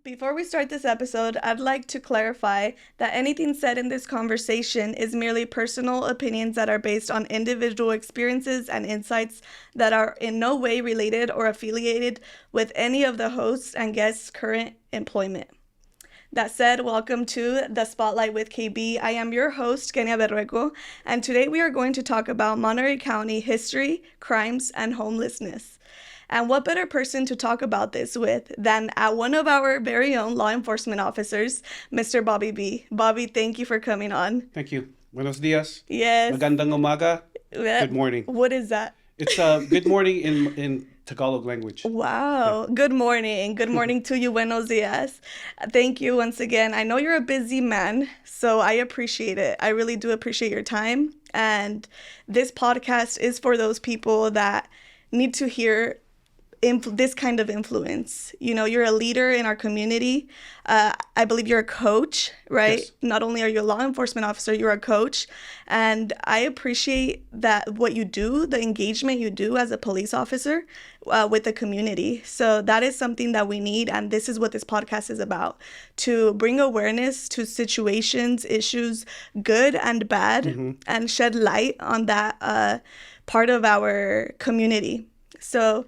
Before we start this episode, I'd like to clarify that anything said in this conversation is merely personal opinions that are based on individual experiences and insights that are in no way related or affiliated with any of the hosts and guests' current employment. That said, welcome to The Spotlight with KB. I am your host, Kenia Berrueco, and today we are going to talk about Monterey County history, crimes, and homelessness. And what better person to talk about this with than one of our very own law enforcement officers, Mr. Bobby B. Bobby, thank you for coming on. Thank you. Buenos dias. Yes. Magandang umaga. Good morning. What is that? It's good morning in Tagalog language. Wow. Yeah. Good morning. Good morning to you. Buenos dias. Thank you once again. I know you're a busy man, so I appreciate it. I really do appreciate your time. And this podcast is for those people that need to hear this kind of influence. You know, you're a leader in our community. I believe you're a coach, right? Yes. Not only are you a law enforcement officer, you're a coach. And I appreciate that what you do, the engagement you do as a police officer with the community. So that is something that we need. And this is what this podcast is about, to bring awareness to situations, issues, good and bad, and shed light on that part of our community. So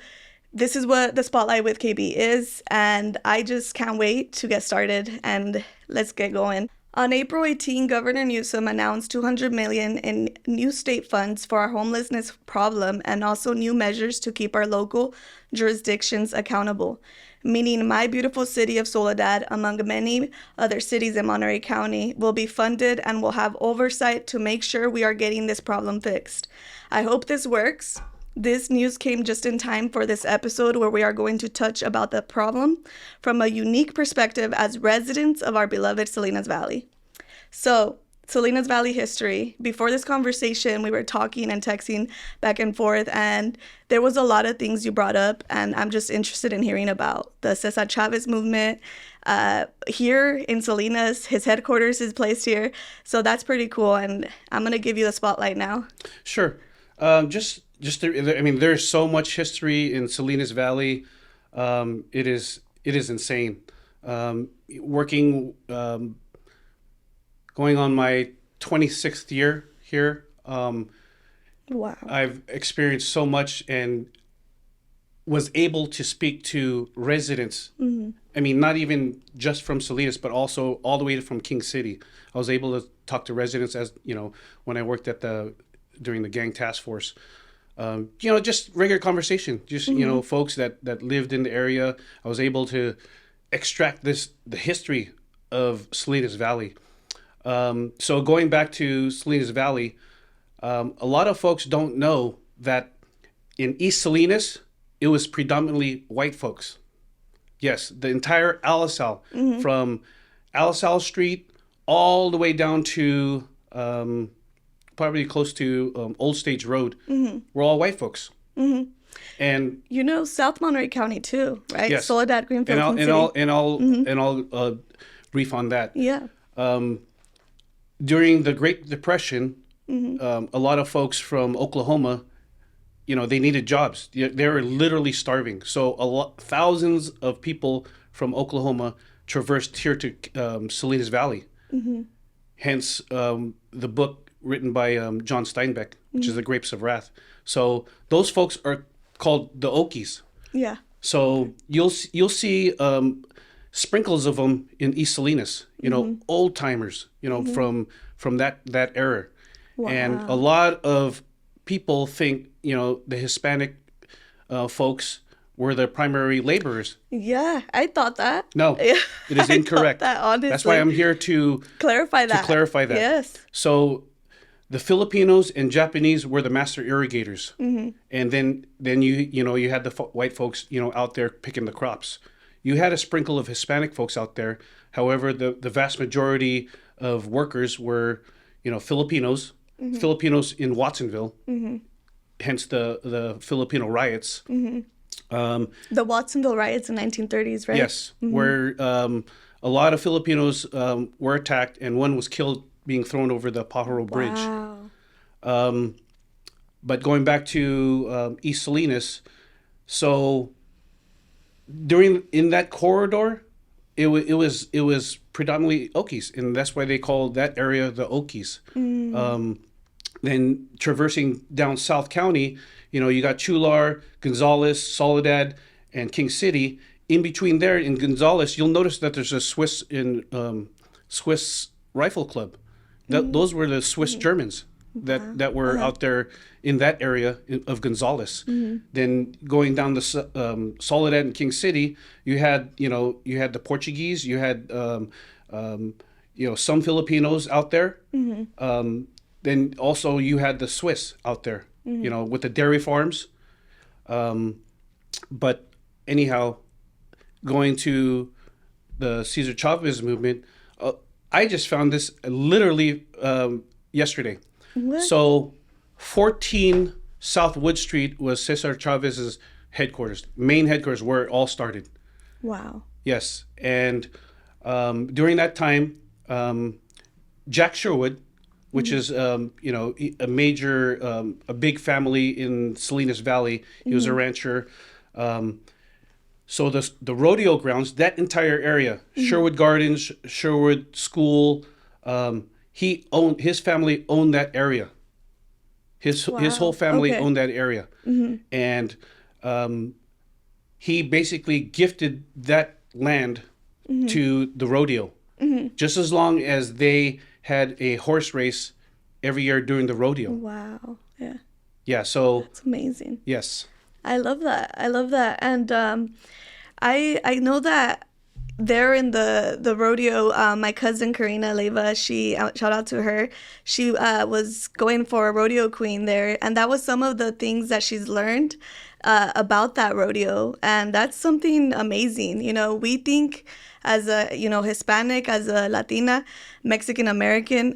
this is what the Spotlight with KB is, and I just can't wait to get started, and let's get going. On April 18, Governor Newsom announced $200 million in new state funds for our homelessness problem and also new measures to keep our local jurisdictions accountable, meaning my beautiful city of Soledad, among many other cities in Monterey County, will be funded and will have oversight to make sure we are getting this problem fixed. I hope this works. This news came just in time for this episode where we are going to touch about the problem from a unique perspective as residents of our beloved Salinas Valley. So, Salinas Valley history. Before this conversation, we were talking and texting back and forth, and there was a lot of things you brought up, and I'm just interested in hearing about the Cesar Chavez movement. Here in Salinas, his headquarters is placed here, so that's pretty cool, and I'm going to give you the spotlight now. Sure. There's so much history in Salinas Valley. It is insane. Going on my 26th year here. Wow. I've experienced so much and was able to speak to residents. I mean, not even just from Salinas, but also all the way from King City. I was able to talk to residents when I worked during the gang task force. Just regular conversation, folks that lived in the area. I was able to extract the history of Salinas Valley. So going back to Salinas Valley, a lot of folks don't know that in East Salinas, it was predominantly white folks. Yes, the entire Alisal, from Alisal Street all the way down to probably close to Old Stage Road, we're all white folks. And South Monterey County too, right? Yes. Soledad, Greenfield, I'll brief on that. Yeah. During the Great Depression, a lot of folks from Oklahoma, they needed jobs. They were literally starving. So thousands of people from Oklahoma traversed here to Salinas Valley. Hence the book written by John Steinbeck, which is The Grapes of Wrath. So those folks are called the Okies. Yeah. So you'll see sprinkles of them in East Salinas. Old timers. From that era. Wow. And a lot of people think the Hispanic folks were the primary laborers. Yeah, I thought that. No, it is incorrect. I thought that, honestly. That's why I'm here to clarify that. Yes. So the Filipinos and Japanese were the master irrigators, and then you had the white folks out there picking the crops. You had a sprinkle of Hispanic folks out there. However, the vast majority of workers were Filipinos, Filipinos in Watsonville, hence the Filipino riots. The Watsonville riots in 1930s, right? Yes, where a lot of Filipinos were attacked, and one was killed being thrown over the Pajaro Bridge. Wow. But going back to East Salinas, so in that corridor, it was predominantly Okies, and that's why they call that area the Okies. Then traversing down South County, you got Chular, Gonzales, Soledad, and King City. In between there, in Gonzales, you'll notice that there's a Swiss Rifle Club. Those were the Swiss Germans that were out there in that area of Gonzales. Then going down the Soledad and King City, you had the Portuguese, you had some Filipinos out there. Then also you had the Swiss out there, with the dairy farms. But anyhow, going to the Cesar Chavez movement, I just found this literally yesterday. What? So 14 South Wood Street was Cesar Chavez's headquarters, main headquarters, where it all started. Wow. Yes. And during that time, Jack Sherwood, which is a major, a big family in Salinas Valley. He was a rancher. So the rodeo grounds, that entire area, Sherwood Gardens, Sherwood School, his family owned that area. His whole family owned that area, and he basically gifted that land to the rodeo, just as long as they had a horse race every year during the rodeo. Wow. Yeah. Yeah. So That's amazing. yes. I love that. And I know that there in the rodeo, my cousin Karina Leva, shout out to her. She was going for a rodeo queen there, and that was some of the things that she's learned about that rodeo, and that's something amazing. We think as a Hispanic, as a Latina, Mexican American.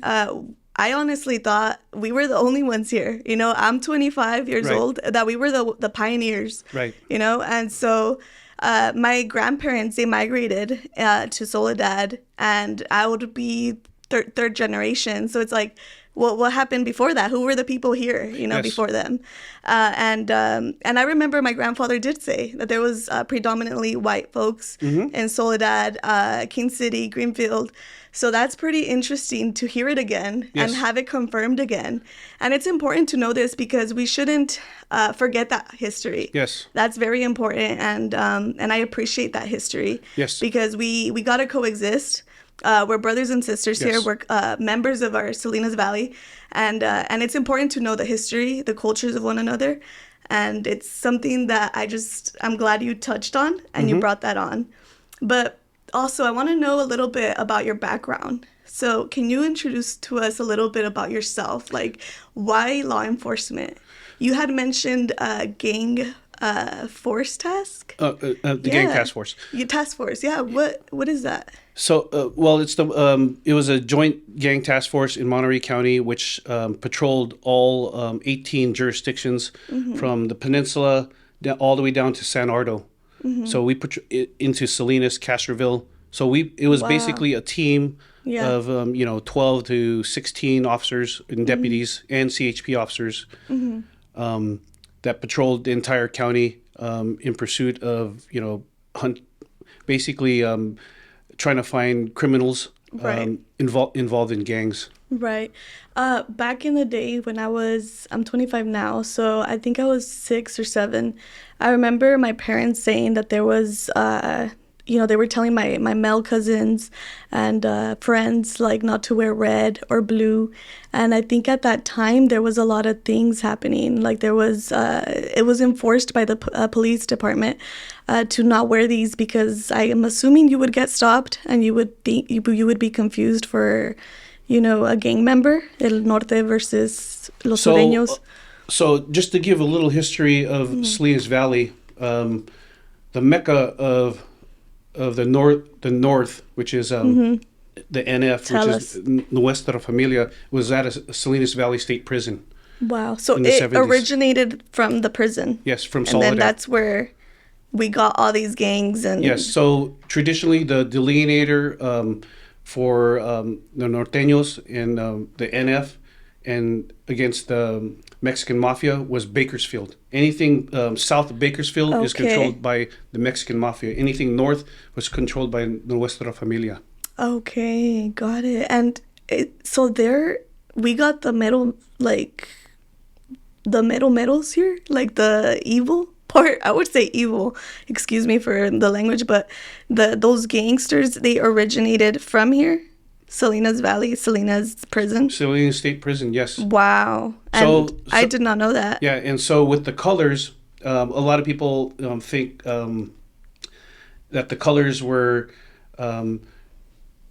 I honestly thought we were the only ones here. I'm 25 years Right. old, that we were the pioneers. Right. And so my grandparents, they migrated to Soledad, and I would be third generation. So it's like, what happened before that? Who were the people here, Yes. before them? And I remember my grandfather did say that there was predominantly white folks in Soledad, King City, Greenfield. So that's pretty interesting to hear it again and Yes. have it confirmed again. And it's important to know this because we shouldn't forget that history. Yes. That's very important, and I appreciate that history. Yes. Because we got to coexist. We're brothers and sisters here. Yes. We're members of our Salinas Valley, and it's important to know the history, the cultures of one another, and it's something that I'm glad you touched on and you brought that on. But also, I want to know a little bit about your background. So, can you introduce to us a little bit about yourself? Like, why law enforcement? You had mentioned gang force task. The gang task force. Your task force, yeah. What is that? So, well, it was a joint gang task force in Monterey County, which patrolled all 18 jurisdictions from the peninsula all the way down to San Ardo. So we into Salinas, Castroville. So it was basically a team of 12 to 16 officers and deputies and CHP officers that patrolled the entire county in pursuit of basically trying to find criminals involved in gangs. Right. Back in the day when I'm 25 now, so I think I was 6 or 7. I remember my parents saying that there was, they were telling my male cousins and friends, like, not to wear red or blue. And I think at that time there was a lot of things happening. Like it was enforced by the police department to not wear these, because I am assuming you would get stopped and you would be confused for a gang member, El Norte versus Los Sureños. So just to give a little history of Salinas Valley, the mecca of the north, which is the NF, which is Nuestra Familia, was at a Salinas Valley State Prison. Wow. So in the it 70s. Originated from the prison. Yes, from And Soledad. then that's where we got all these gangs. And Yes, so traditionally the delineator for the Norteños and the NF and against the Mexican mafia was Bakersfield. Anything south of Bakersfield is Okay. controlled by the Mexican mafia. Anything north was controlled by Nuestra Familia. Okay, got it. And so there, we got the metal, like the medals here, like the evil part. I would say evil. Excuse me for the language, but those gangsters, they originated from here, Salinas Valley, Salinas prison. Salinas State Prison, yes. Wow. And I did not know that. Yeah, and so with the colors, a lot of people think that the colors were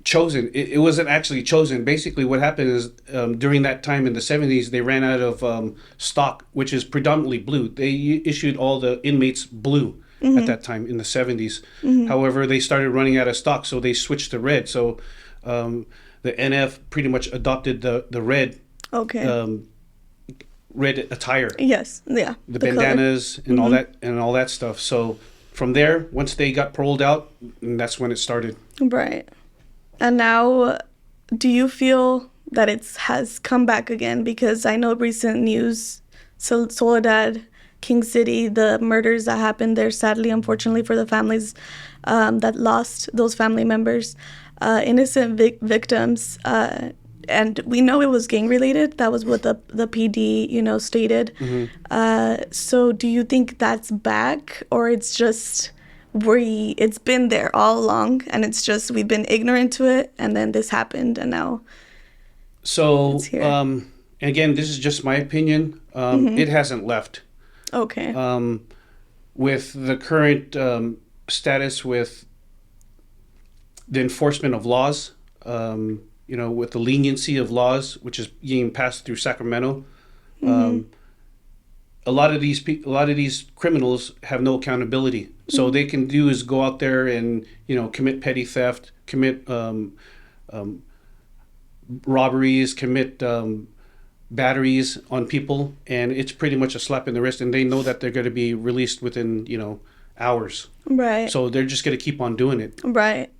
chosen. It wasn't actually chosen. Basically, what happened is during that time in the 70s, they ran out of stock, which is predominantly blue. They issued all the inmates blue at that time in the 70s. However, they started running out of stock, so they switched to red. So the NF pretty much adopted the red. Okay. Red attire. Yes. Yeah. The color. bandanas and all that stuff. So from there, once they got paroled out, and that's when it started. Right. And now, do you feel that it has come back again? Because I know recent news, Soledad, King City, the murders that happened there, sadly, unfortunately for the families that lost those family members, innocent victims, and we know it was gang related. That was what the PD, stated. So do you think that's back, or it's just it's been there all along, and it's just we've been ignorant to it, and then this happened, and now So it's here. again, this is just my opinion. It hasn't left. Okay. With the current status with the enforcement of laws, with the leniency of laws, which is being passed through Sacramento, a lot of these criminals have no accountability. So they can do is go out there and commit petty theft, commit robberies, commit batteries on people, and it's pretty much a slap in the wrist. And they know that they're going to be released within hours. Right. So they're just going to keep on doing it. Right.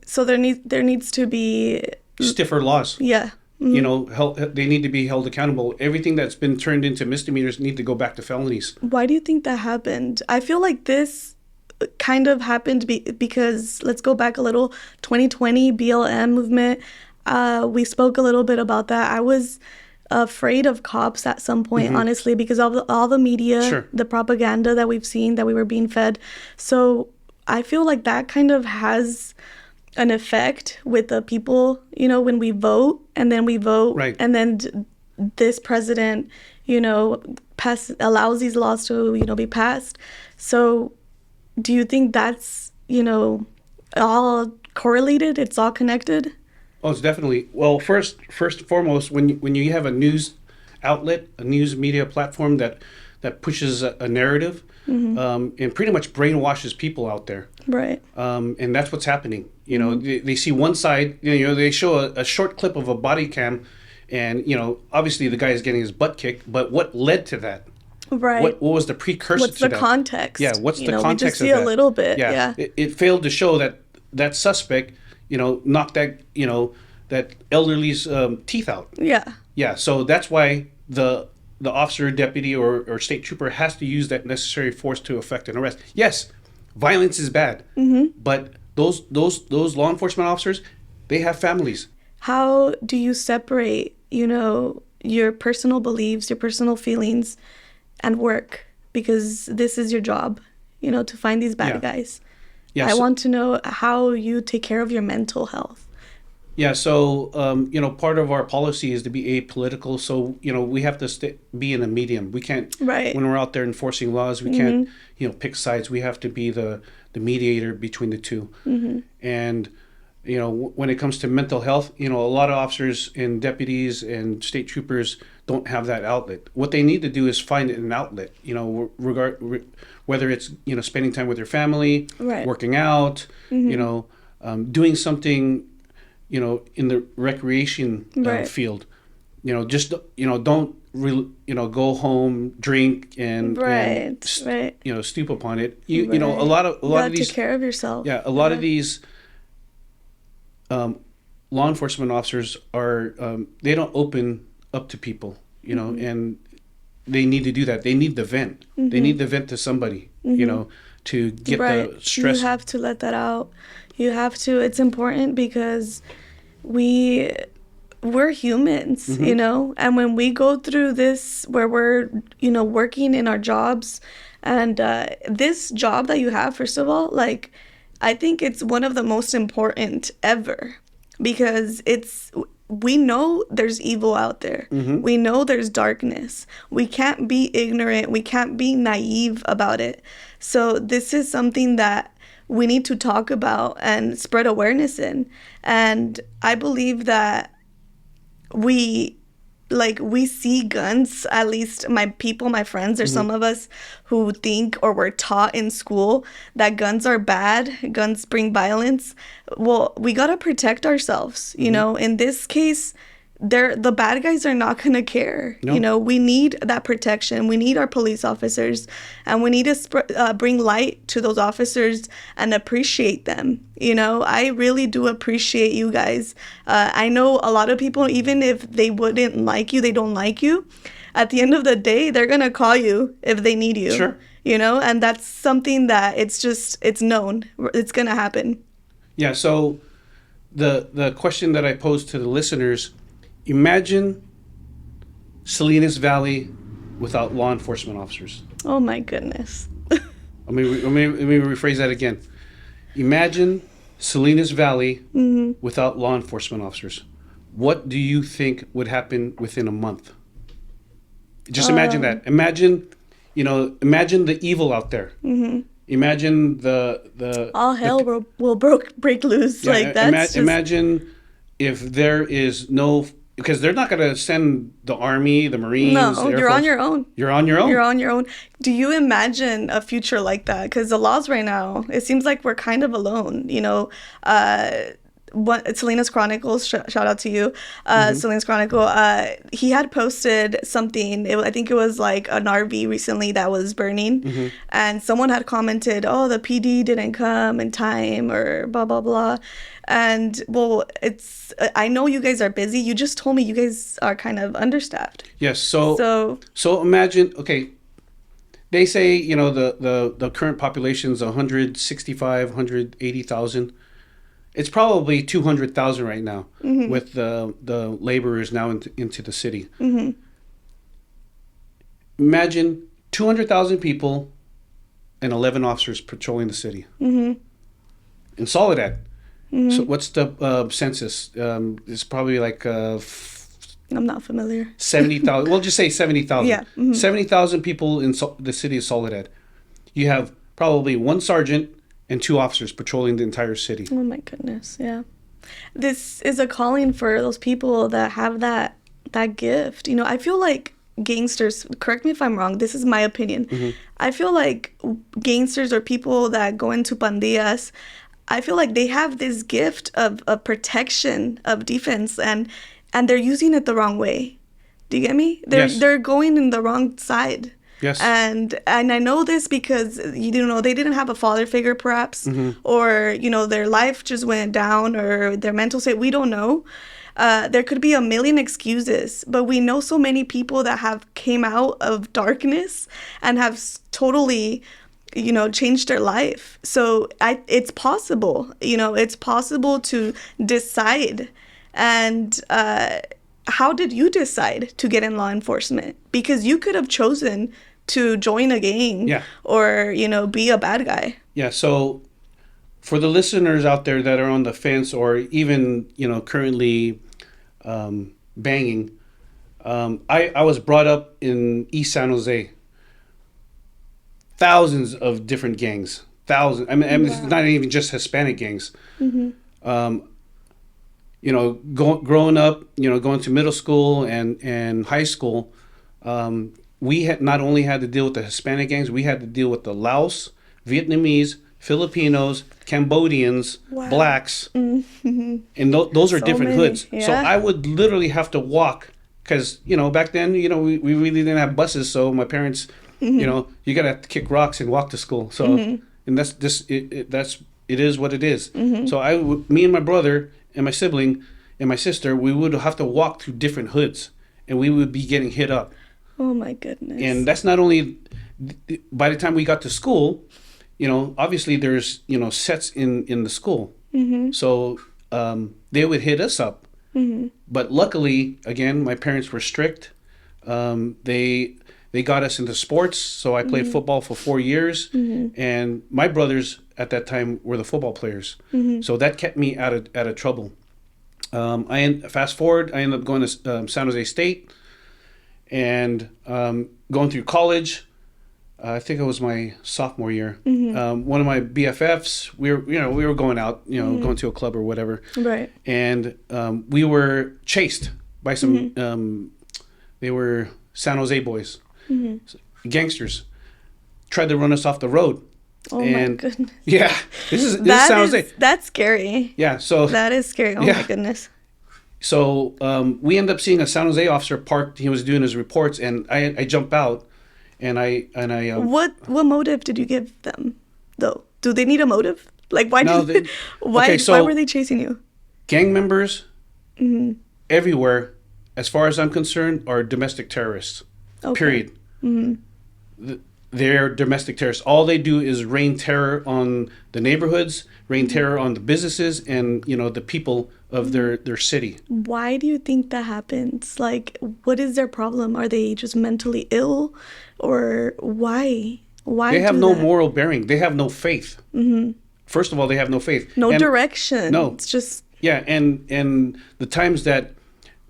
So there needs to be Stiffer laws. Yeah. They need to be held accountable. Everything that's been turned into misdemeanors need to go back to felonies. Why do you think that happened? I feel like this kind of happened because let's go back a little. 2020 BLM movement. We spoke a little bit about that. I was afraid of cops at some point, honestly, because of all the media, Sure. the propaganda that we've seen, that we were being fed. So I feel like that kind of has an effect with the people, when we vote, and then we vote, Right. and then this president, allows these laws to, be passed. So do you think that's, all correlated? It's all connected? Oh, it's definitely. Well, first and foremost, when you have a news outlet, a news media platform that pushes a narrative, and pretty much brainwashes people out there. Right. And that's what's happening. They see one side. They show a short clip of a body cam, and obviously the guy is getting his butt kicked. But what led to that? Right. What was the precursor What's to the that? context? Yeah. What's the context we just of see that? a little bit. Yeah. It failed to show that suspect, knocked that elderly's teeth out. Yeah. Yeah. So that's why the officer, deputy, or state trooper has to use that necessary force to effect an arrest. Yes, violence is bad, but those law enforcement officers, they have families. How do you separate, your personal beliefs, your personal feelings, and work? Because this is your job, to find these bad guys. Yeah, I want to know how you take care of your mental health. Yeah, so part of our policy is to be apolitical. So we have to be in a medium. We can't, Right. when we're out there enforcing laws, we can't pick sides. We have to be the mediator between the two. And when it comes to mental health, a lot of officers and deputies and state troopers don't have that outlet. What they need to do is find an outlet. Whether it's spending time with their family, Right. working out, doing something. In the recreation Right. field, just don't go home, drink, and Right. stoop upon it. A Right. lot You of gotta these, take care of yourself. yeah, a lot of these law enforcement officers are they don't open up to people, you know, and they need to do that. They need the vent. They need the vent to somebody, you know, to get the stress. You have to let that out. You have to. It's important because we're humans, you know, and when we go through this where we're, you know, working in our jobs, and this job that you have, first of all, like, I think it's one of the most important ever, because we know there's evil out there. We know there's darkness. We can't be ignorant. We can't be naive about it. So this is something that we need to talk about and spread awareness in. And I believe that we see guns, at least my friends, or some of us who think or were taught in school that guns are bad, guns bring violence. Well, we got to protect ourselves, you know. In this case, the bad guys are not going to care. No. You know, we need that protection. We need our police officers, and we need to bring light to those officers and appreciate them. You know, I really do appreciate you guys. I know a lot of people, even if they wouldn't like you, they don't like you, at the end of the day, they're going to call you if they need you. Sure. You know, and that's something that it's known. It's going to happen. Yeah, so the question that I posed to the listeners, imagine Salinas Valley without law enforcement officers. Oh my goodness. Let me rephrase that again. Imagine Salinas Valley without law enforcement officers. What do you think would happen within a month? Just imagine that. Imagine the evil out there. Imagine the all hell will break loose. Yeah, like that's imagine if there is no, because they're not going to send the Army, the Marines. No, you're on your own. You're on your own. You're on your own. Do you imagine a future like that? Because the laws right now, it seems like we're kind of alone. You know, Salinas Chronicles, shout out to you, Salinas Chronicle, he had posted something, I think it was like an RV recently that was burning, and someone had commented, oh, the PD didn't come in time, or blah blah blah. And well, I know you guys are busy. You just told me you guys are kind of understaffed. Yes. So imagine, okay, they say, you know, the current population is 165, 180,000. It's probably 200,000 right now with the laborers now into the city. Imagine 200,000 people and 11 officers patrolling the city. In Soledad. So what's the census? It's probably like... I'm not familiar. 70,000. We'll just say 70,000. Yeah. 70,000 people in the city of Soledad. You have probably one sergeant and 2 officers patrolling the entire city. Oh my goodness, yeah. This is a calling for those people that have that gift. You know, I feel like gangsters, correct me if I'm wrong, this is my opinion. I feel like gangsters or people that go into pandillas, I feel like they have this gift of protection, of defense, and they're using it the wrong way. Do you get me? They're going in the wrong side. Yes. And I know this because, you know, they didn't have a father figure perhaps, or, you know, their life just went down, or their mental state, we don't know. There could be a million excuses, but we know so many people that have came out of darkness and have totally, you know, changed their life. So it's possible, you know, it's possible to decide. And how did you decide to get in law enforcement? Because you could have chosen to join a gang, or, you know, be a bad guy. Yeah. So for the listeners out there that are on the fence, or even, you know, currently banging, I was brought up in East San Jose. Thousands of different gangs. Thousands. I mean, it's not even just Hispanic gangs. You know, growing up, you know, going to middle school and high school, we had not only had to deal with the Hispanic gangs, we had to deal with the Laos, Vietnamese, Filipinos, Cambodians, blacks, and those are so different hoods. Yeah. So I would literally have to walk, because, you know, back then, you know, we really didn't have buses, so my parents, you know, you gotta have to kick rocks and walk to school. So, and that's just it is what it is. So me and my brother and my sibling and my sister, we would have to walk through different hoods and we would be getting hit up. Oh my goodness. And that's not only, by the time we got to school, obviously there's, sets in the school. So they would hit us up. But luckily, again, my parents were strict. They got us into sports. So I played football for 4 years. And my brothers at that time were the football players. So that kept me out of trouble. Fast forward, I ended up going to San Jose State and going through college. I think it was my sophomore year. One of my BFFs, we were going out, going to a club or whatever. Right. And we were chased by some, they were San Jose boys, gangsters, tried to run us off the road. Oh my goodness. Yeah, this is San Jose. That's scary. Yeah, so that is scary. Oh my goodness. So we ended up seeing a San Jose officer parked. He was doing his reports, and I jump out, and I. What motive did you give them, though? Do they need a motive? Like why? Why were they chasing you? Gang members, everywhere, as far as I'm concerned, are domestic terrorists. Okay. Period. They're domestic terrorists. All they do is rain terror on the neighborhoods, rain terror on the businesses, and the people of their city. Why do you think that happens? Like, what is their problem? Are they just mentally ill, or why? Why they have no moral bearing? They have no faith. First of all, they have no faith. No direction. No, it's just and the times that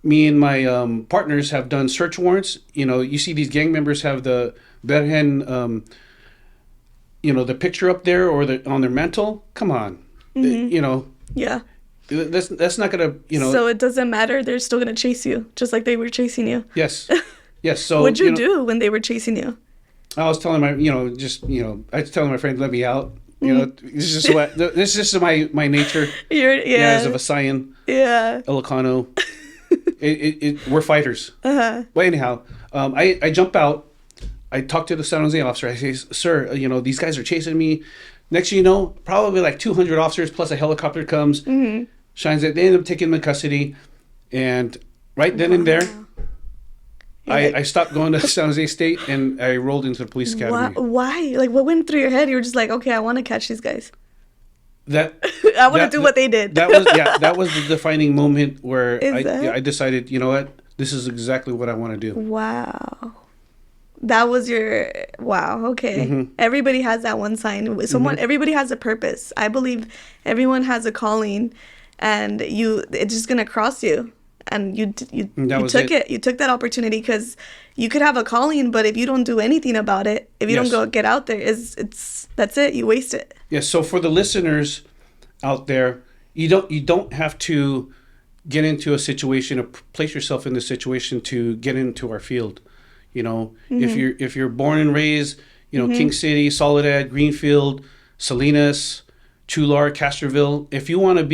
me and my partners have done search warrants. You see these gang members have the the picture up there or on their mantle. Come on, Yeah. That's not gonna, So it doesn't matter. They're still gonna chase you, just like they were chasing you. Yes. So what'd you do when they were chasing you? I was telling I was telling my friend, let me out. This is just my nature. As a Visayan. Yeah. Ilocano. We're fighters. But anyhow, I jump out. I talk to the San Jose officer. I say, sir, these guys are chasing me. Next thing you know, probably like 200 officers plus a helicopter comes, shines it. They end up taking them in custody. And right then and there, I stopped going to San Jose State and I rolled into the police academy. Why? Like, what went through your head? You were just like, okay, I want to catch these guys. I want to do what they did. That was the defining moment where I decided, you know what, this is exactly what I want to do. Wow. That was your wow. Okay. Everybody has that one sign. Everybody has a purpose. I believe everyone has a calling, and it's just gonna cross you. And you took it. You took that opportunity because you could have a calling, but if you don't do anything about it, if you don't go get out there, that's it. You waste it. Yes. So for the listeners out there, you don't have to get into a situation or place yourself in the situation to get into our field. If you're born and raised, King City, Soledad, Greenfield, Salinas, Chular, Castroville, if you want to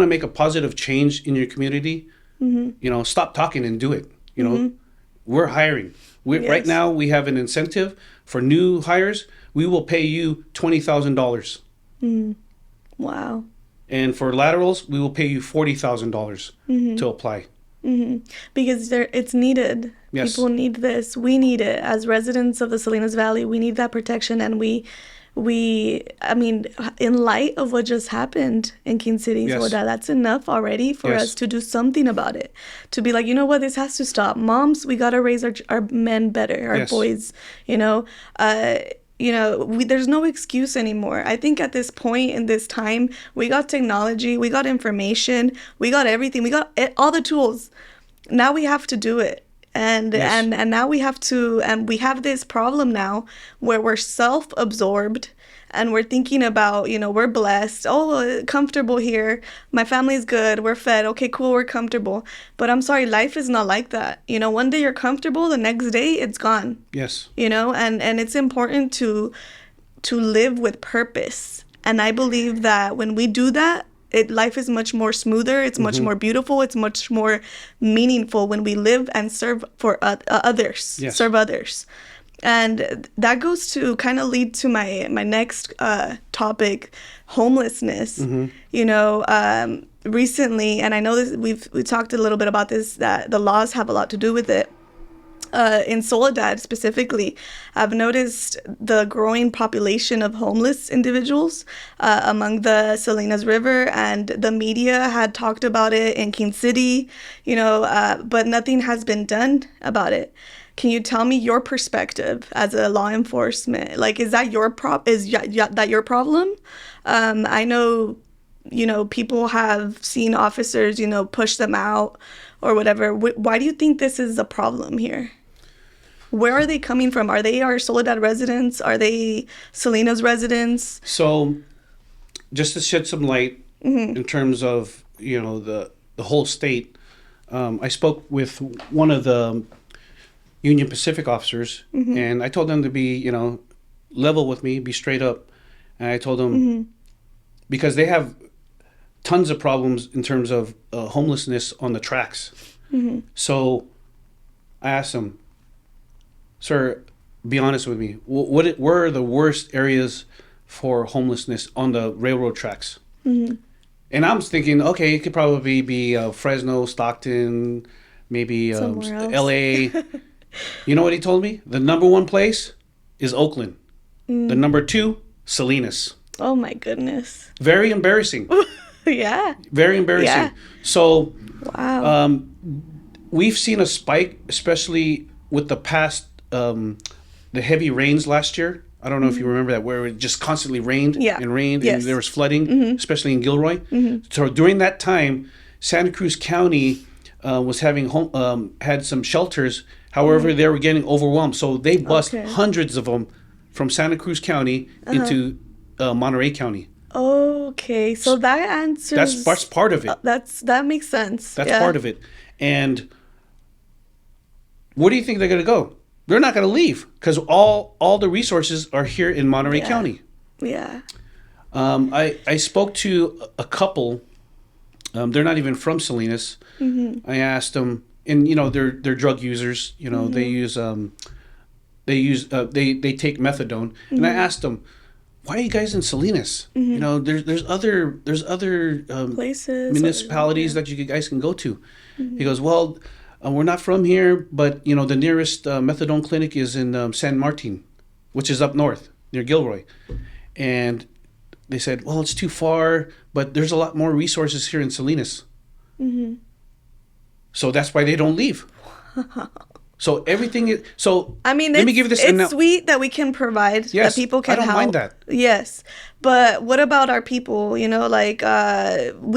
make a positive change in your community, stop talking and do it. We're hiring. Right now we have an incentive for new hires. We will pay you $20,000. Wow. And for laterals, we will pay you $40,000 to apply. Because it's needed. Yes. People need this. We need it as residents of the Salinas Valley. We need that protection, and I mean, in light of what just happened in King City, that's enough already for us to do something about it. To be like, you know what, this has to stop. Moms, we gotta raise our men better, our boys. There's no excuse anymore. I think at this point in this time, we got technology, we got information, we got everything, we got all the tools. Now we have to do it. And now we have to, and we have this problem now where we're self-absorbed and we're thinking about, we're blessed, comfortable here, my family's good, we're fed, okay, cool, we're comfortable. But I'm sorry, life is not like that. One day you're comfortable, the next day it's gone. Yes. And it's important to live with purpose. And I believe that when we do that, life is much more smoother, it's much more beautiful, it's much more meaningful when we live and serve for others, serve others. And that goes to kind of lead to my next topic, homelessness. recently, and I know this, we talked a little bit about this, that the laws have a lot to do with it. In Soledad specifically, I've noticed the growing population of homeless individuals among the Salinas River, and the media had talked about it in King City, but nothing has been done about it. Can you tell me your perspective as a law enforcement? Like, is that that your problem? I know, people have seen officers, push them out or whatever. Why do you think this is a problem here? Where are they coming from? Are they our Soledad residents? Are they Salinas residents? So, just to shed some light in terms of the whole state, I spoke with one of the Union Pacific officers, and I told them to be level with me, be straight up, and I told them because they have tons of problems in terms of homelessness on the tracks. So I asked them, sir, be honest with me. Where are the worst areas for homelessness on the railroad tracks? And I'm thinking, okay, it could probably be Fresno, Stockton, maybe LA. You know what he told me? The number one place is Oakland. The number two, Salinas. Oh my goodness. Very embarrassing. Yeah. Very embarrassing. Yeah. So, wow. We've seen a spike, especially with the past, the heavy rains last year. I don't know if you remember that, where it just constantly rained and rained, and there was flooding, especially in Gilroy. So during that time, Santa Cruz County was having had some shelters. However, they were getting overwhelmed, so they bust hundreds of them from Santa Cruz County into Monterey County. Okay, so that answers. That's part of it. That makes sense. That's part of it. And where do you think they're going to go? They're not going to leave because all the resources are here in Monterey County. Yeah. I spoke to a couple. They're not even from Salinas. I asked them, and they're drug users. They take methadone, and I asked them, why are you guys in Salinas? There's other places, municipalities that you guys can go to. He goes, well, we're not from here, but the nearest methadone clinic is in San Martin, which is up north near Gilroy. And they said, well, it's too far, but there's a lot more resources here in Salinas. So that's why they don't leave. So everything is, so I mean, let me give you this. It's sweet that we can provide, that people can help. I don't mind that. Yes. But what about our people? We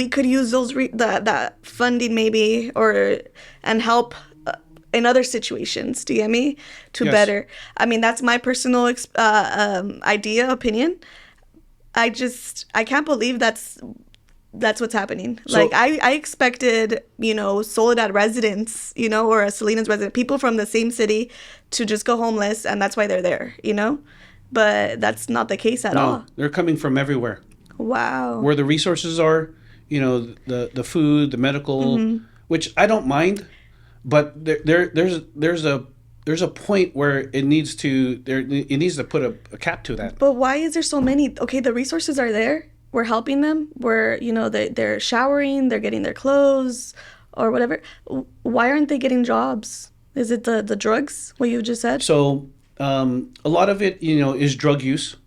could use those that funding maybe, and help in other situations. Do you get me? To better. I mean, that's my personal opinion. I can't believe that's what's happening. So, I expected, Soledad residents, or a Salinas resident, people from the same city to just go homeless, and that's why they're there, But that's not the case at all. They're coming from everywhere. Wow. Where the resources are, the food, the medical, which I don't mind, but there's a point where it needs to put a cap to that. But why is there so many? Okay, the resources are there. We're helping them. We're, they're showering, they're getting their clothes or whatever. Why aren't they getting jobs? Is it the drugs, what you just said? So a lot of it, is drug use.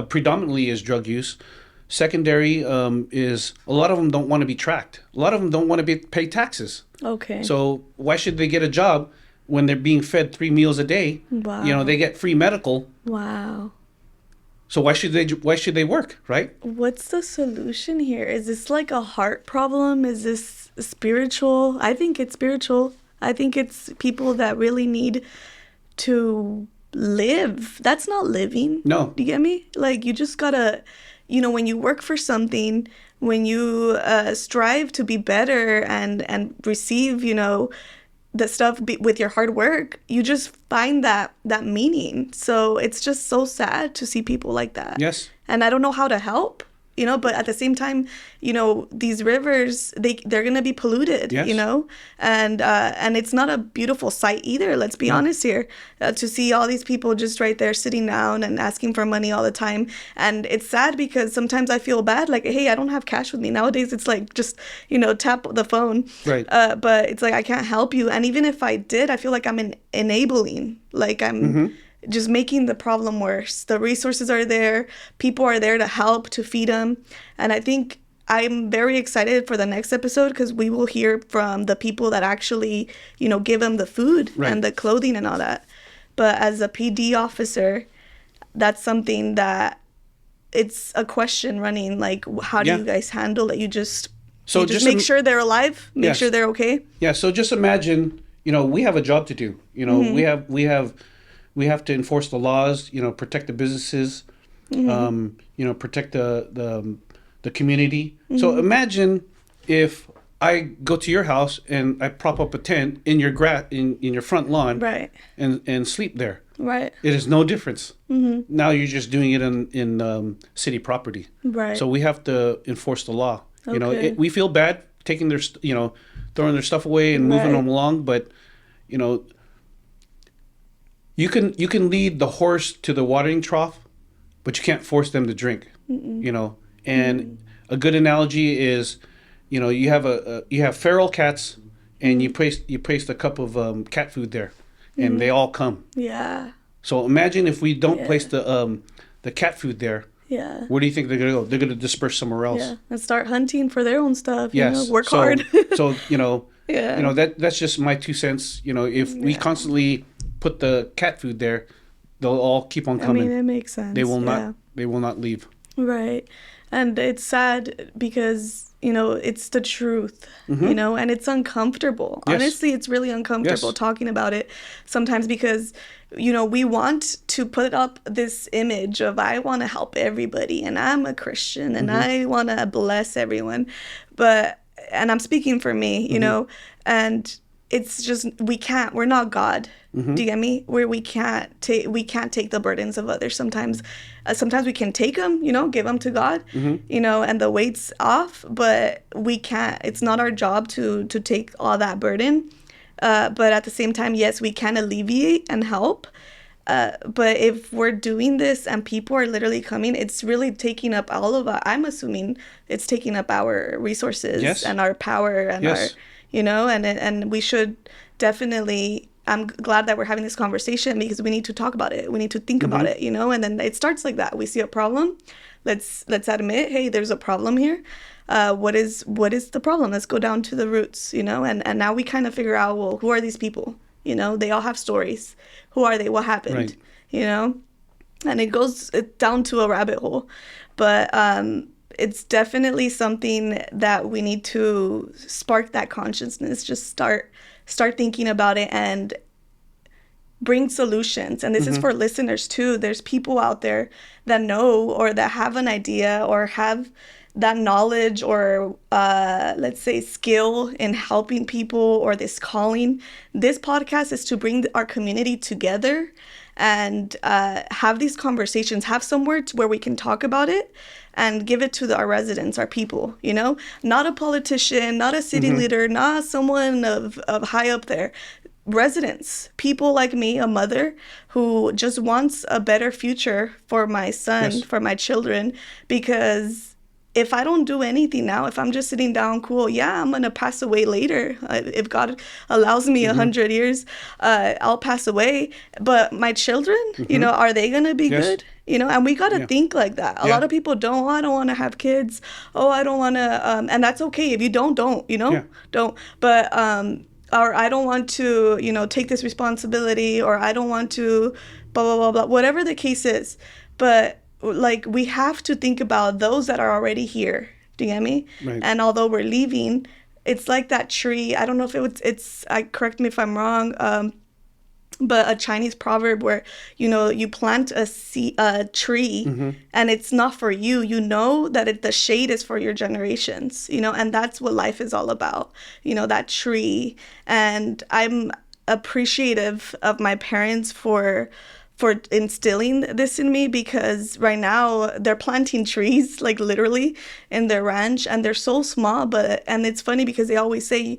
Predominantly is drug use. Secondary is a lot of them don't want to be tracked. A lot of them don't want to pay taxes. Okay. So why should they get a job when they're being fed 3 meals a day? Wow. They get free medical. Wow. So why should they work, right? What's the solution here? Is this like a heart problem? Is this spiritual? I think it's spiritual. I think it's people that really need to live. That's not living. No. Do you get me? Like, you just gotta, when you work for something, when you strive to be better and receive, the stuff with your hard work, you just find that meaning. So it's just so sad to see people like that. Yes. And I don't know how to help. you know, but at the same time, you know, these rivers, they're going to be polluted, Yes. you know, and it's not a beautiful sight either. Let's be honest here, to see all these people just right there sitting down and asking for money all the time. And it's sad because sometimes I feel bad, like, hey, I don't have cash with me. Nowadays, it's like, just, you know, tap the phone. Right. But it's like, I can't help you. And even if I did, I feel like I'm enabling, like I'm just making the problem worse. The resources are there. People are there to help, to feed them. And I think I'm very excited for the next episode because we will hear from the people that actually, you know, give them the food and the clothing and all that. But as a PD officer, that's something that it's a question running. Like, how do you guys handle it? You just make sure they're alive, make sure they're okay. Yeah. So just imagine, you know, we have a job to do. You know, we have to enforce the laws. You know, protect the businesses. You know, protect the community. So imagine if I go to your house and I prop up a tent in your in your front lawn, and sleep there. Right. It is no difference. Now you're just doing it in city property. Right. So we have to enforce the law. Okay. You know, we feel bad taking their, you know, throwing their stuff away and moving them along, but you know, you can lead the horse to the watering trough, but you can't force them to drink. You know, and a good analogy is, you know, you have feral cats, and you place a cup of cat food there, and they all come. Yeah. So imagine if we don't place the cat food there. Yeah. Where do you think they're gonna go? They're gonna disperse somewhere else. Yeah, and start hunting for their own stuff. Yes. You know, work hard. So you know. Yeah. You know, that's just my 2 cents. You know, if we constantly put the cat food there, they'll all keep on coming. I mean, it makes sense. They will not. They will not leave. Right. And it's sad because, you know, it's the truth, you know, and it's uncomfortable. Yes. Honestly, it's really uncomfortable talking about it sometimes because, you know, we want to put up this image of I want to help everybody and I'm a Christian and I want to bless everyone. And I'm speaking for me, you know, and it's just, we're not God. Do you get me? Where we can't take the burdens of others. Sometimes we can take them, you know, give them to God, you know, and the weight's off, but we can't. It's not our job to take all that burden. But at the same time, yes, we can alleviate and help. But if we're doing this and people are literally coming, it's really taking up all of I'm assuming it's taking up our resources and our power and our, you know, and we should definitely, I'm glad that we're having this conversation because we need to talk about it. We need to think about it, you know, and then it starts like that. We see a problem. Let's admit, hey, there's a problem here. What is the problem? Let's go down to the roots, you know, and now we kind of figure out, well, who are these people? You know, they all have stories. Who are they? What happened? Right. You know, and it goes down to a rabbit hole. But it's definitely something that we need to spark that consciousness. Just start thinking about it and bring solutions. And this is for listeners too. There's people out there that know or that have an idea or have that knowledge or let's say skill in helping people or this calling. This podcast is to bring our community together and have these conversations, have somewhere where we can talk about it and give it to our residents, our people, you know, not a politician, not a city leader, not someone of high up there. Residents, people like me, a mother who just wants a better future for my son, for my children, because if I don't do anything now, if I'm just sitting down, cool, yeah, I'm going to pass away later. If God allows me 100 years, I'll pass away. But my children, you know, are they going to be good? You know, and we got to think like that. A lot of people don't, I don't want to have kids. Oh, I don't want to, and that's okay. If you don't, you know, don't. But, or I don't want to, you know, take this responsibility, or I don't want to, blah, blah, blah, blah, whatever the case is. But like, we have to think about those that are already here. Do you get me? Right. And although we're leaving, it's like that tree. I don't know if it's correct me if I'm wrong, but a Chinese proverb where, you know, you plant a tree and it's not for you. You know that the shade is for your generations, you know, and that's what life is all about, you know, that tree. And I'm appreciative of my parents for for instilling this in me, because right now they're planting trees, like literally, in their ranch, and they're so small, and it's funny because they always say,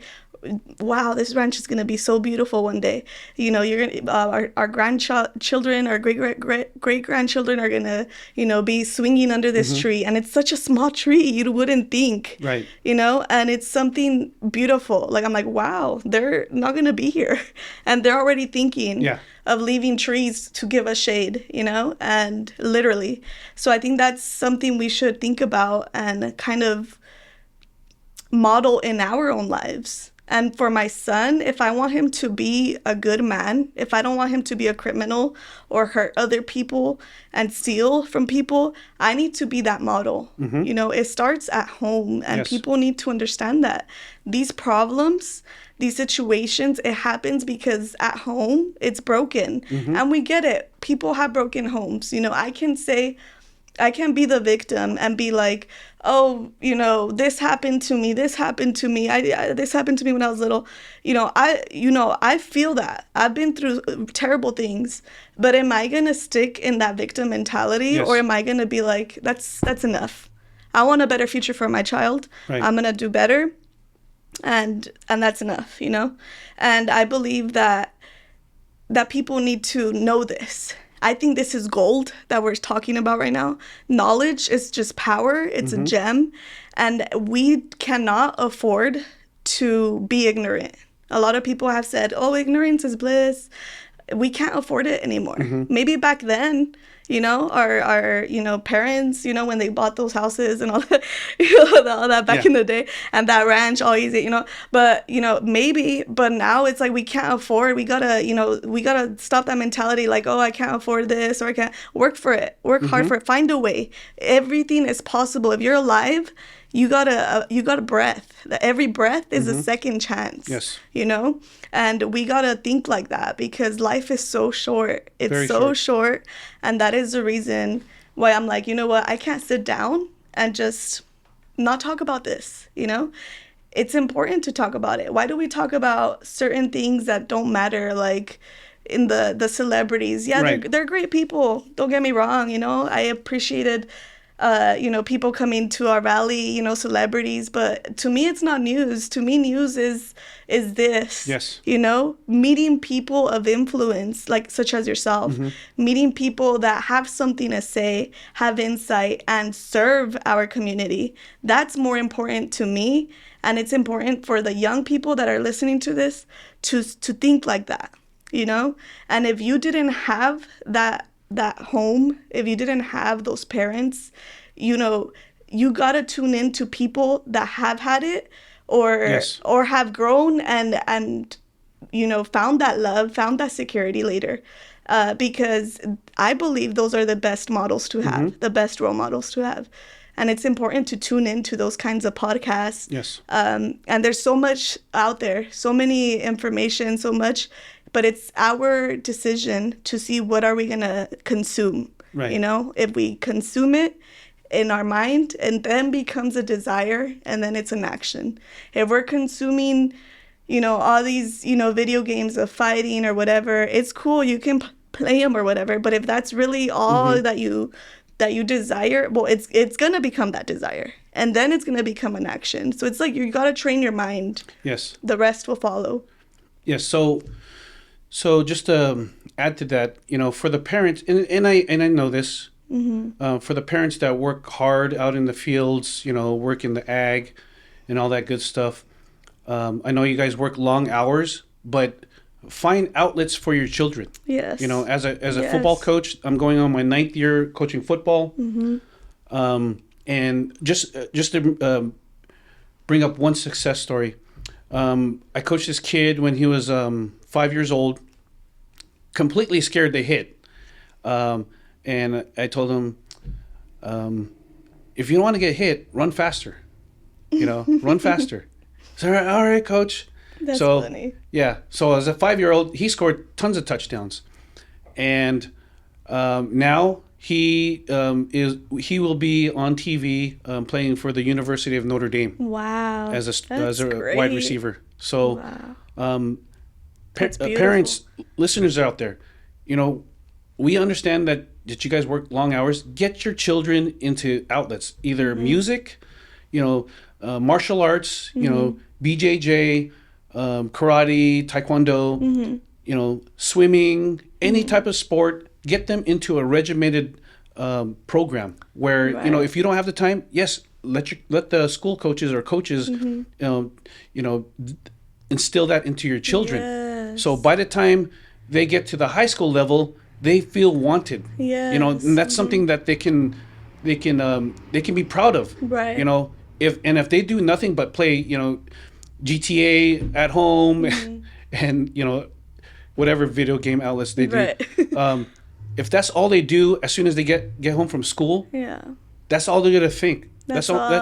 wow, this ranch is going to be so beautiful one day. You're going to, our grandchildren, our great grandchildren are going to, be swinging under this tree. And it's such a small tree, you wouldn't think, Right. And it's something beautiful. Like, I'm like, wow, they're not going to be here. And they're already thinking Yeah. of leaving trees to give us shade, and literally. So I think that's something we should think about and kind of model in our own lives. And for my son, if I want him to be a good man, if I don't want him to be a criminal or hurt other people and steal from people, I need to be that model. It starts at home, and Yes. people need to understand that these problems, these situations, it happens because at home it's broken. And we get it. People have broken homes. I can be the victim and be like, oh, this happened to me. This happened to me. This happened to me when I was little. I feel that. I've been through terrible things. But am I going to stick in that victim mentality? Yes. Or am I going to be like, that's enough. I want a better future for my child. Right. I'm going to do better. And that's enough, And I believe that people need to know this. I think this is gold that we're talking about right now. Knowledge is just power. It's a gem. And we cannot afford to be ignorant. A lot of people have said, oh, ignorance is bliss. We can't afford it anymore. Maybe back then, our parents, when they bought those houses and all that, all that back in the day, and that ranch, all easy, but, maybe, but now it's like we can't afford, we gotta stop that mentality like, oh, I can't afford this, or I can't. Work for it, work hard for it, find a way. Everything is possible. If you're alive, you got a breath. Every breath is a second chance. Yes. And we got to think like that, because life is so short. It's Very so short. short. And that is the reason why I'm like, you know what? I can't sit down and just not talk about this, It's important to talk about it. Why do we talk about certain things that don't matter, like in the celebrities? Yeah, Right. they're great people. Don't get me wrong, I appreciated people coming to our valley, celebrities, but to me it's not news. To me, news is this. Yes. Meeting people of influence, like such as yourself, meeting people that have something to say, have insight, and serve our community. That's more important to me, and it's important for the young people that are listening to this to think like that, And if you didn't have that home, if you didn't have those parents, you gotta tune into people that have had it, or Yes. or have grown and found that love, found that security later, because I believe those are the best models to have, the best role models to have. And it's important to tune into those kinds of podcasts. Yes. And there's so much out there, so many information, so much, but it's our decision to see what are we going to consume. Right. If we consume it in our mind, and then becomes a desire, and then it's an action. If we're consuming, all these, video games of fighting or whatever, it's cool. You can play them or whatever. But if that's really all that you desire, well, it's going to become that desire. And then it's going to become an action. So it's like you got to train your mind. Yes. The rest will follow. Yes. So just to add to that, for the parents, and I know this, for the parents that work hard out in the fields, work in the ag and all that good stuff. I know you guys work long hours, but find outlets for your children. Yes. As a Yes. football coach, I'm going on my 9th year coaching football. And just to bring up one success story. I coached this kid when he was 5 years old, completely scared to hit. And I told him, if you don't want to get hit, run faster. Run faster. So, all right, coach. That's funny. Yeah. So as a 5-year-old, he scored tons of touchdowns. And now he will be on TV playing for the University of Notre Dame. Wow. As a great. wide receiver. So Wow. That's beautiful. parents, listeners out there, we understand that you guys work long hours. Get your children into outlets, either music, martial arts, BJJ, karate, taekwondo, swimming, any type of sport. Get them into a regimented program where if you don't have the time, yes, let the school coaches or coaches, instill that into your children. Yes. So by the time they get to the high school level, they feel wanted. Yes. And that's something that they can be proud of. Right. If they do nothing but play, GTA at home, and whatever video game outlets they do. Right. If that's all they do as soon as they get home from school, that's all they're gonna think. That's all they're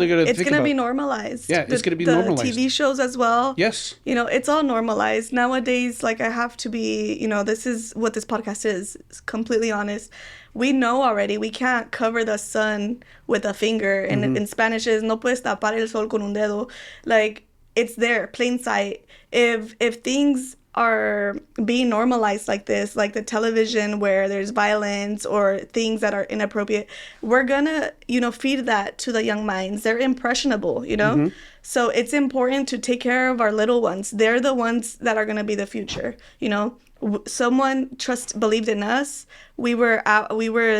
gonna think It's gonna about. be normalized. Yeah, it's gonna be normalized. The TV shows as well. Yes. It's all normalized nowadays. Like, I have to be. This is what this podcast is. Completely honest. We know already. We can't cover the sun with a finger. And in Spanish is no puedes tapar el sol con un dedo. Like, it's there, plain sight. If things are being normalized like this, like the television where there's violence or things that are inappropriate, we're gonna, feed that to the young minds. They're impressionable, So it's important to take care of our little ones. They're the ones that are gonna be the future, Someone believed in us. We're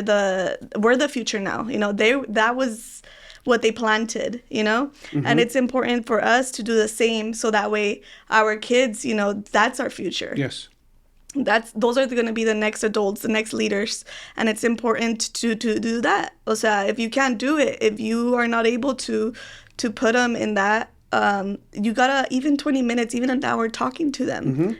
the future now. That was what they planted, and it's important for us to do the same, so that way our kids, that's our future. Yes. Those are going to be the next adults, the next leaders, and it's important to do that. O sea, if you can't do it, if you are not able to put them in that, you gotta, even 20 minutes, even an hour, talking to them.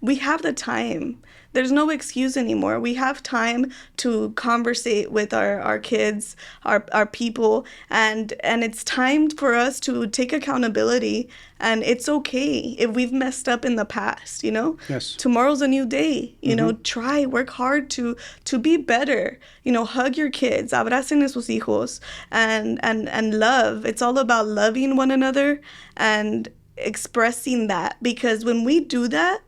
We have the time. There's no excuse anymore. We have time to conversate with our kids, our people, and it's time for us to take accountability. And it's okay if we've messed up in the past, Yes. Tomorrow's a new day, try, work hard to be better, hug your kids, abracen a sus hijos, and love. It's all about loving one another and expressing that, because when we do that,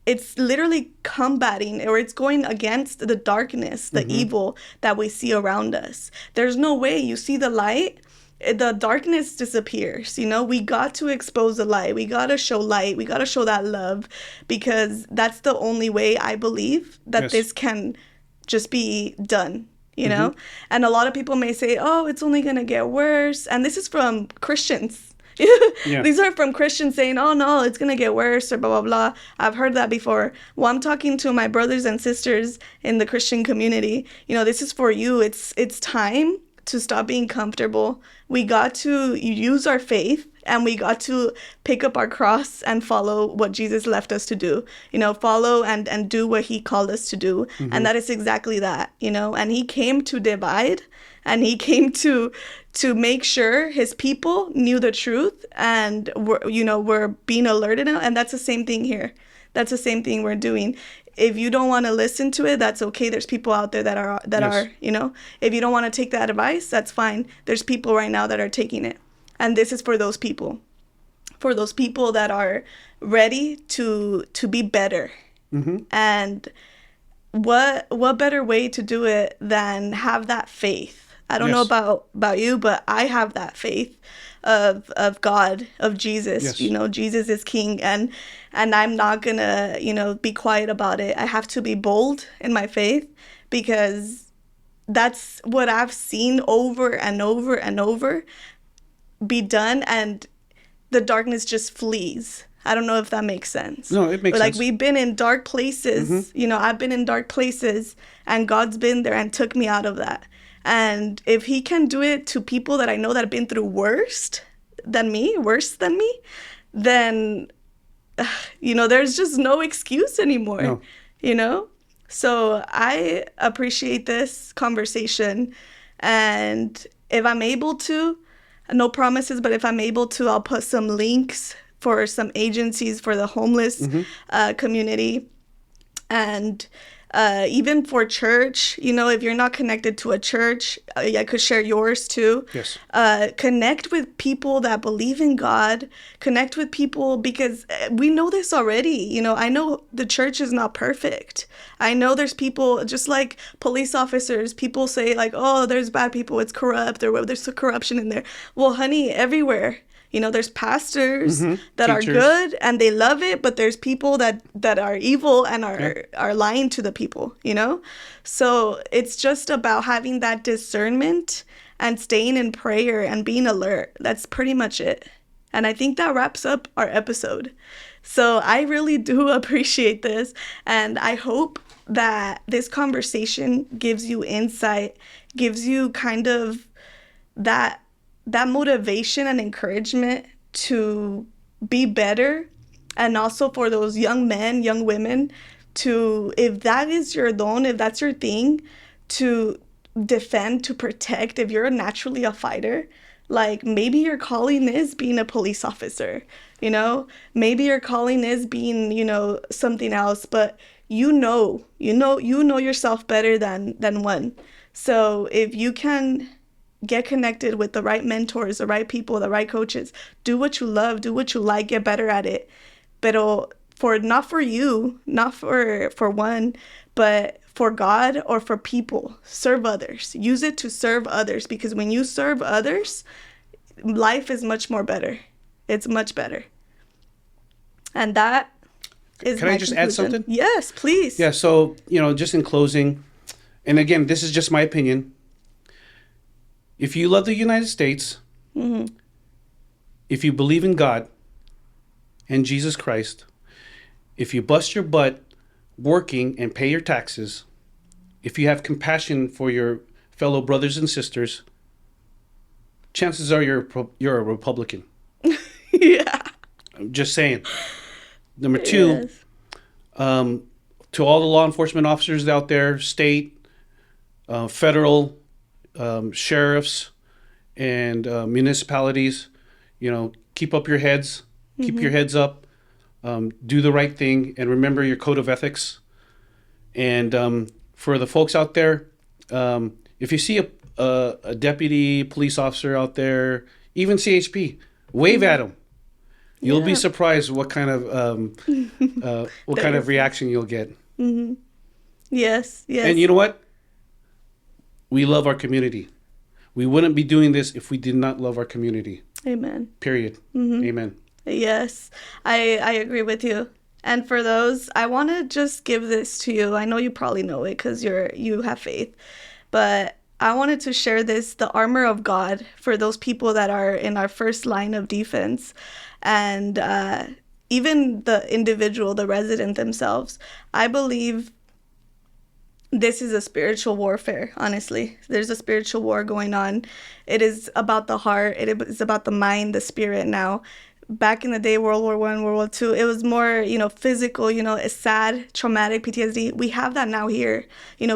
it's literally combating, or it's going against the darkness, the evil that we see around us. There's no way you see the light, the darkness disappears. We got to expose the light. We got to show light. We got to show that love, because that's the only way, I believe, that this can just be done. And a lot of people may say, oh, it's only going to get worse. And this is from Christians. These are from Christians saying, oh no, it's gonna get worse, or blah blah blah. I've heard that before. Well, I'm talking to my brothers and sisters in the Christian community. This is for you. It's time to stop being comfortable. We got to use our faith, and we got to pick up our cross and follow what Jesus left us to do. Follow and do what he called us to do. And that is exactly that, and he came to divide, and he came to make sure his people knew the truth, and we're being alerted now. And that's the same thing here. That's the same thing we're doing. If you don't want to listen to it, that's okay. There's people out there that are, if you don't want to take that advice, that's fine. There's people right now that are taking it. And this is for those people that are ready to be better. And what better way to do it than have that faith? I don't know about you, but I have that faith of God, of Jesus. Jesus is king, and I'm not gonna, be quiet about it. I have to be bold in my faith, because that's what I've seen over and over and over be done, and the darkness just flees. I don't know if that makes sense. No, it makes sense. Like, we've been in dark places. I've been in dark places, and God's been there and took me out of that. And if he can do it to people that I know that have been through worse than me, then, there's just no excuse anymore, So I appreciate this conversation. And if I'm able to, no promises, but if I'm able to, I'll put some links for some agencies for the homeless community. And Even for church, if you're not connected to a church, I could share yours too. Yes. Connect with people that believe in God. Connect with people, because we know this already. I know the church is not perfect. I know there's people, just like police officers, people say like, oh, there's bad people, it's corrupt, or there's corruption in there. Well, honey, everywhere. There's pastors that are Teachers. good and they love it, but there's people that are evil and are lying to the people, So it's just about having that discernment and staying in prayer and being alert. That's pretty much it. And I think that wraps up our episode. So I really do appreciate this. And I hope that this conversation gives you insight, gives you kind of that motivation and encouragement to be better, and also for those young men, young women, to, if that is your don, if that's your thing, to defend, to protect. If you're naturally a fighter, like maybe your calling is being a police officer, maybe your calling is being, something else, but you know yourself better than one. So if you can get connected with the right mentors, the right people, the right coaches. Do what you love, do what you like, get better at it. Pero not for you, not for one, but for God or for people. Serve others. Use it to serve others, because when you serve others, life is much more better. It's much better. And that is Can I just add something? Yes, please. Yeah, so, just in closing, and again, this is just my opinion. If you love the United States, if you believe in God and Jesus Christ, if you bust your butt working and pay your taxes, if you have compassion for your fellow brothers and sisters, chances are you're a Republican. Yeah. I'm just saying. Number two, to all the law enforcement officers out there, state, federal, sheriffs, and municipalities, keep up your heads, keep your heads up, do the right thing, and remember your code of ethics. And for the folks out there, if you see a deputy police officer out there, even CHP, wave at them. You'll be surprised what kind of kind of reaction you'll get. Yes. And you know what? We love our community. We wouldn't be doing this if we did not love our community. Amen. Period. Amen. Yes, I agree with you. And for those, I want to just give this to you. I know you probably know it because you have faith. But I wanted to share this, the armor of God, for those people that are in our first line of defense. And even the individual, the resident themselves. I believe this is a spiritual warfare, honestly. There's a spiritual war going on. It is about the heart. It is about the mind, the spirit now. Back in the day, World War I, World War II, it was more, physical, it's sad, traumatic PTSD. We have that now here.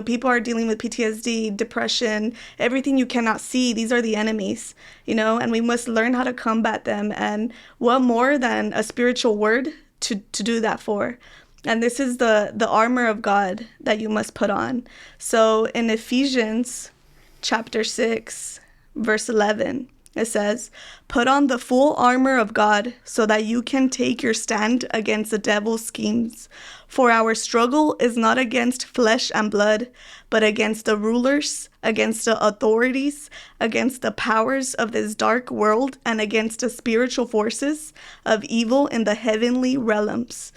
People are dealing with PTSD, depression, everything you cannot see. These are the enemies, and we must learn how to combat them. And what more than a spiritual word to do that for? And this is the armor of God that you must put on. So in Ephesians chapter 6, verse 11, it says, "Put on the full armor of God so that you can take your stand against the devil's schemes. For our struggle is not against flesh and blood, but against the rulers, against the authorities, against the powers of this dark world, and against the spiritual forces of evil in the heavenly realms.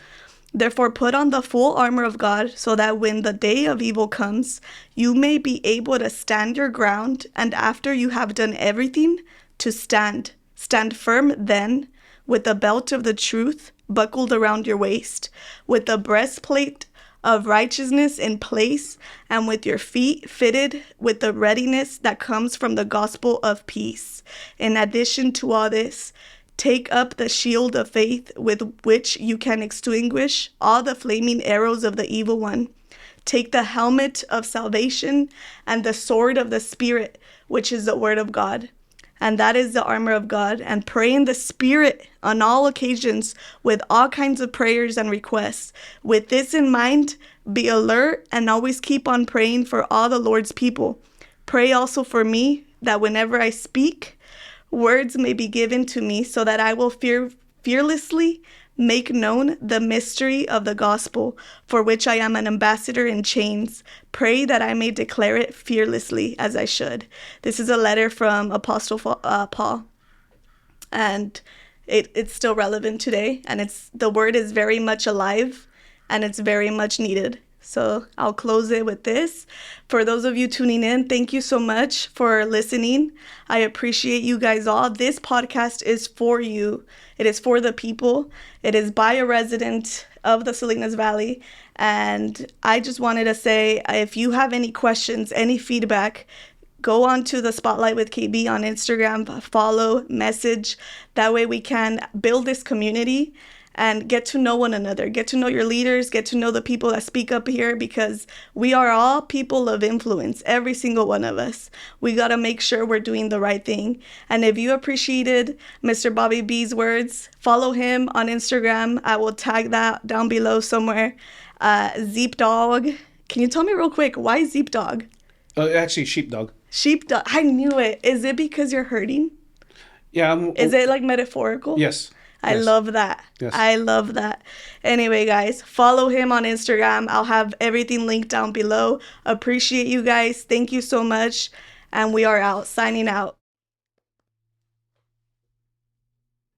Therefore, put on the full armor of God so that when the day of evil comes, you may be able to stand your ground, and after you have done everything, to stand. Stand firm then, with the belt of the truth buckled around your waist, with the breastplate of righteousness in place, and with your feet fitted with the readiness that comes from the gospel of peace. In addition to all this, take up the shield of faith with which you can extinguish all the flaming arrows of the evil one. Take the helmet of salvation and the sword of the Spirit, which is the word of God. and that is the armor of God. And pray in the Spirit on all occasions with all kinds of prayers and requests. With this in mind, be alert and always keep on praying for all the Lord's people. Pray also for me, that whenever I speak, words may be given to me, so that I will fearlessly make known the mystery of the gospel, for which I am an ambassador in chains. Pray that I may declare it fearlessly as I should. This is a letter from Apostle Paul, and it's still relevant today, and the word is very much alive, and it's very much needed. So I'll close it with this. For those of you tuning in, thank you so much for listening. I appreciate you guys all. This podcast is for you. It is for the people. It is by a resident of the Salinas Valley. And I just wanted to say, if you have any questions, any feedback, go on to the Spotlight with KB on Instagram, follow, message. That way we can build this community and get to know one another, get to know your leaders, get to know the people that speak up here, because we are all people of influence, every single one of us. We got to make sure we're doing the right thing. And if you appreciated Mr. Bobby B's words, follow him on Instagram. I will tag that down below somewhere. Zeep Dog. Can you tell me real quick, why Zeep Dog? Actually, Sheepdog. Sheepdog. I knew it. Is it because you're hurting? Yeah. Is it like metaphorical? Yes. I love that. Yes. I love that. Anyway, guys, follow him on Instagram. I'll have everything linked down below. Appreciate you guys. Thank you so much. And we are out. Signing out.